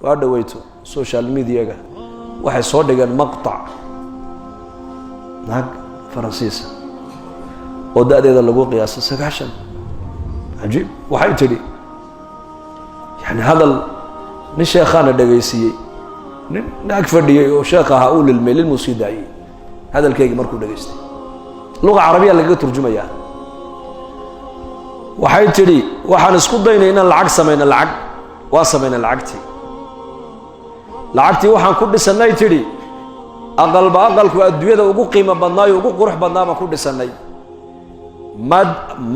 وادويتو سوشيال ميديا waxay soo dhigeen maqtac naag faransiisa oo da'deeda lagu qiyaasay 9 ajiib waxay tiri yani hadal nin sheekhaana dhageysiyay nin naag fadhiyay oo sheekhaha uu lilmay lilmusidaay hadalkeegi markuu dhageystay luqa carabiga laga turjumaya waxay tiri waxaan isku daynay inaan lacag sameeyno lacag waa sameeyna lacagtii waxaan ku dhisanay tiri aqalku adduunyada ugu qiimo badnaayo ugu qurux badnaa ku dhisanay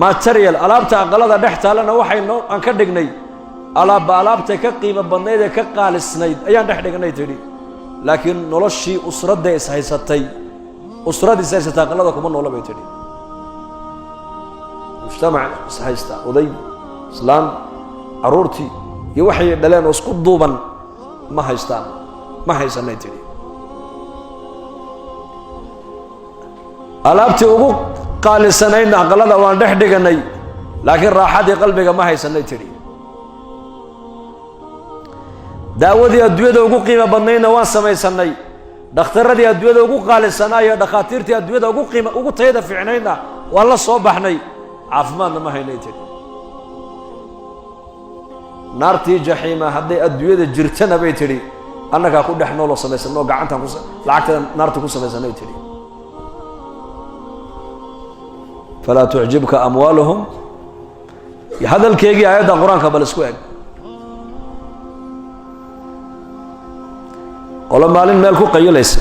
material alaabta aqalada dhex taalana waxaynu aan ka dhignay alaabta ka qiimo badnayd ee ka qaalisnayd ayaan dhex dhignay tiri laakiin noloshii usradda is haysatay aqalada kuma noolo bay tiri mujtamac is haysta oday islaan caruurtii iyo waxay dhaleen oo isku duuban ma haysanay tiri alaabtii ugu qaalisanaydna aqalada waan dhex dhiganay laakiin raaxadii qalbiga ma haysanay tiri daawadii adduunyada ugu qiimo badnaydna waan samaysanay dhakhtaradii adduunyada ugu qaalisanaa iyo dhakhaatiirtii adduunyada ugu tayada fiicnaydna waan la soo baxnay caafimaadna ma haynay tiri naartii jaxiima hadday adduunyada jirtana bay tiri annagaa ku dhex nooloo samaysanoo gacantan lacagtada naarta ku samaysanay tiri falaa tucjibka amwaaluhum hadalkeegii aayadda qur-aanka bal isku eg qolo maalin meel ku qayilaysa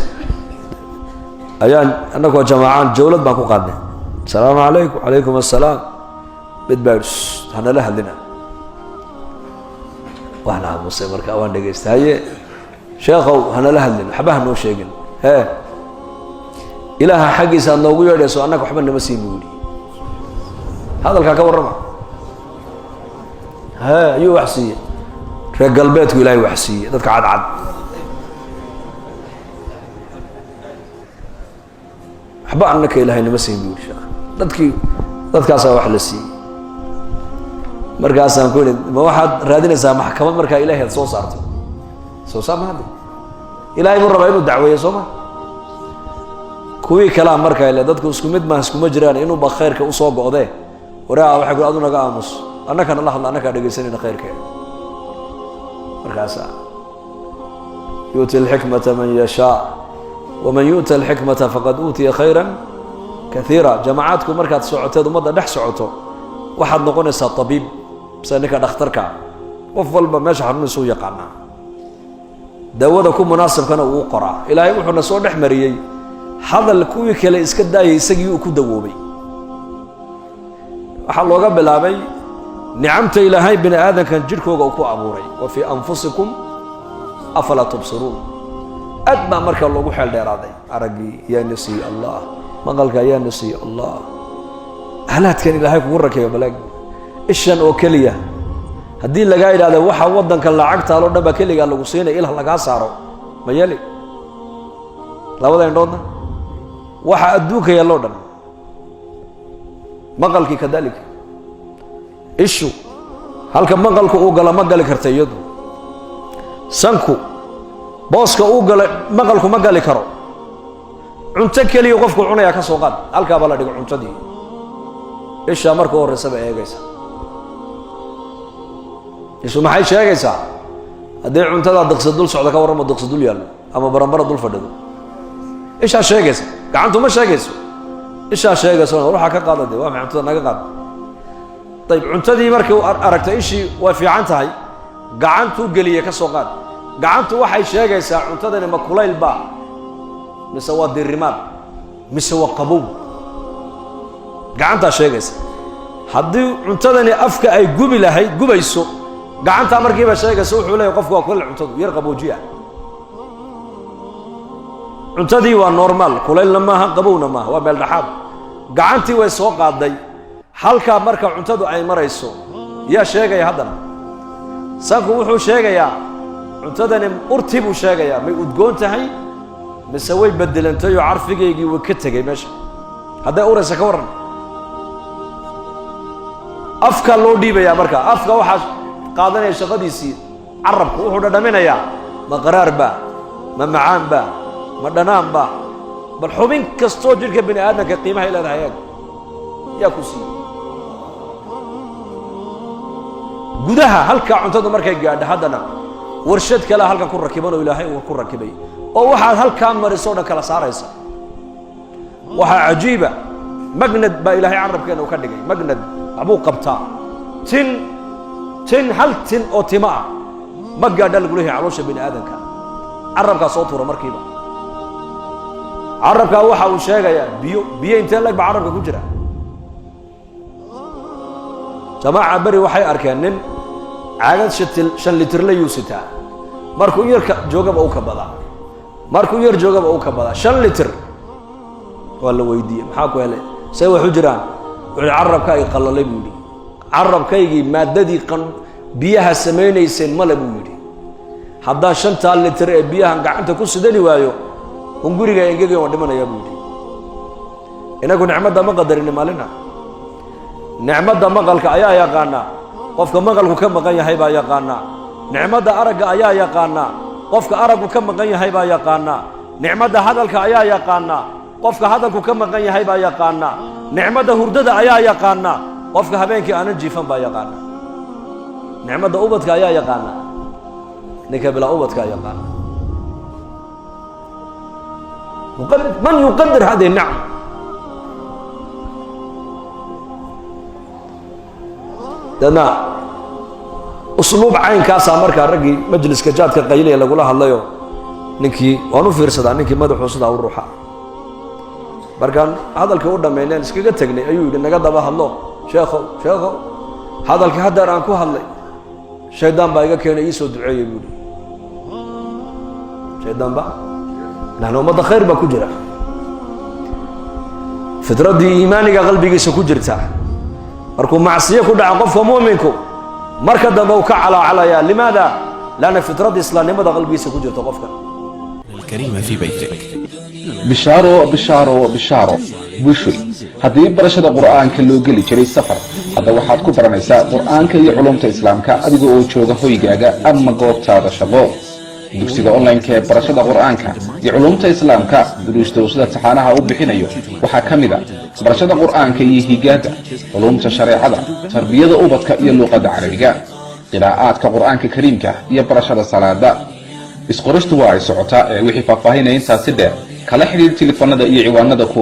ayaan annagoo jamaacaan jawlad baan ku qaadnay asalaamu calaykum calaykum assalaam mid baa hanala hadlina waxna aamusay marka waan dhageystay haye sheekhow hanala hadlin waxba ha noo sheegin ilaaha xaggiisa aad noogu yeedhayso annaga waxba nama siin buu yidhi hadalkaa ka warrama ayuu wax siiyey reer galbeedku ilaahay wax siiyey dadka cadcad waxba annaka ilaahay nama siin buu yidhi dadkaasaa wax la siiyey markaasaan ku yidhi ma waxaad raadinaysaa maxkamad markaa ilaahay aad soo saarto soo saar ma hadda ilaahay buu rabaa inuu dacweeyo soo ma kuwii kalaa markaa ile dadku isku mid maaha iskuma jiraan inuuba khayrka usoo go'dee waraa waxay ku adu naga aamus annakana la hadla annakaa dhegaysanayna khayrkeeda markaasaa yuuti alxikmata man yashaa waman yu'ta alxikmata faqad uutiya khayran kaiira jamacaadku markaad socoteed ummadda dhex socoto waxaad noqonaysaa tabiib sida ninka dhakhtarka qof walba meesha xanuunaysa u yaqaanaa daawada ku munaasabkana uu qoraa ilaahay wuxuuna soo dhex mariyey hadal kuwii kale iska daayay isagii uu ku dawoobay waxaa looga bilaabay nicamta ilaahay bini aadankan jidhkooga uu ku abuuray wa fii anfusikum afalaa tubsiruun aad baa markaa loogu xeel dheeraaday araggii yaa nasiy allah maqalka yaa nasiy allah ahlaadkan ilaahay kugu rakeeyo balaag ishan oo keliya haddii lagaa yidhahdo waxa waddanka lacagtaaloo dhan baa keligaa lagu siinaya ilah lagaa saaro ma yeli labada indhoodna waxa adduunka yaaloo dhan maqalkii kadalika ishu halka maqalku uu gala ma gali karta iyadu sanku booska uu gala maqalku ma gali karo cunto keliya qofku cunayaa ka soo qaad halkaaba la dhigo cuntadii isha marka horreysaba eegaysa ishu maxay sheegaysaa haddii cuntada daqsi dul socda ka warramo daqsi dul yaallo ama barambara dul fadhido ishaa sheegaysa gacantu ma sheegayso ishaa sheegayso waxaa ka qaada dee waa maxay cuntada naga qaad ayib cuntadii markii aragtay ishii way fiican tahay gacantuu geliye ka soo qaad gacantu waxay sheegaysaa cuntadani ma kulayl baa mise waa dirimaad mise waa qabow gacantaa sheegaysa haddii cuntadani afka ay gubayso gacantaa markiiba sheegaysa wuxuu leeyahay qofku waa kulayl cuntadu yar qaboojiya cuntadii waa normaal kulaylna maaha qabowna maaha waa meel dhaxaad gacantii way soo qaaday halkaa marka cuntadu ay marayso yaa sheegaya haddana sanku wuxuu sheegayaa cuntadani urtii buu sheegayaa may udgoon tahay mise way bedelantay oo carfigaygii way ka tegay meesha hadday uraysa ka warran afka loo dhiibayaa marka afka waxaa qaadanaya shaqadiisii carabku wuxuu dhadhaminayaa ma qaraar baa ma macaan baa ma dhanaan baa bal xubin kastoo jirka bini aadamka qiimaha leedahay yaa ku siiyey gudaha halkaa cuntada markay gaadho haddana warshad kale halkan ku rakiban oo ilaahay uu ku rakibay oo waxaad halkaa mariso dhan kala saaraysa waxaa cajiiba magnad baa ilaahay carabkeena uu ka dhigay magnad abuu qabtaa tin hal tin oo tima ah ma gaadha lagu leeyahay caloosha bini aadamka carabkaa soo tuura markiiba carabkaa waxa uu sheegayaa biyo intee lag baa carabka ku jira jamaaca beri waxay arkeen nin caagad 5 litir la yuusitaa markuu yarka joogaba uu ka badaa markuu yar joogaba uu ka badaa 5 litir wala weydiiyay maxaa ku helay say wuxuu jiraan wuxuu carabka ay qalalay buu yiri carabkaygii maadadii biyaha sameeynaysan mala buu yiri hadda 5 litir ee biyaha gacanta ku sidani waayo guriga engegay oo dhimanaya buu yiri inagu nicmada ma qadarin maalina nicmada maqalka ayaa yaqaana qofka maqalku ka maqan yahay baa yaqaana nicmada aragga ayaa yaqaana qofka araggu ka maqan yahay baa yaqaana nicmada hadalka ayaa yaqaana qofka hadalku ka maqan yahay baa yaqaana nicmada hurdada ayaa yaqaana qofka habeenkii aan jiifan baa yaqaana nicmada ubadka ayaa yaqaana ninka bila ubadka yaqaana من يقدر هذه النعم دنا اسلوب عين كاسا marka ragi majliska jaadka qaylay lagu la hadlayo ninkii waanu fiirsadaa ninkii madaxu sida uu ruuxa markan hadalka u dhameeyeen iskaga tagnay ayuu yiri naga daba hadlo sheekho hadalka hadda aan ku hadlay shaydaan baa iga keenay soo duceeyay buu shaydaan baa nahno umada khayr baa ku jira fitradii iimaaniga qalbigiisa ku jirta markuu macsiyo ku dhaco qofka muuminku marka dambe uu ka calaalaya limaada lana fitradii islaamnimada qalbigiisa ku jirta qofka الكريمة في بيتك بشارو بشوي haddii barashada quraanka loo gali jiray safar hadda waxaad ku baranaysaa quraanka iyo culumta islaamka adiga oo jooga hoygaaga ama goobtaada shaqo dugsiga online ee barashada quraanka iyo culumta islaamka duruusta sida taxanaha u bixinayo waxa kamida barashada quraanka iyo higaada culumta shariicada tarbiyada ubadka iyo luqadda carabiga qiraa'aadka quraanka kariimka iyo barashada salaada isqorashtu waa ay socotaa wixii faahfaahinaya intaas dheer kala xiriir telefoonada iyo ciwaanada ku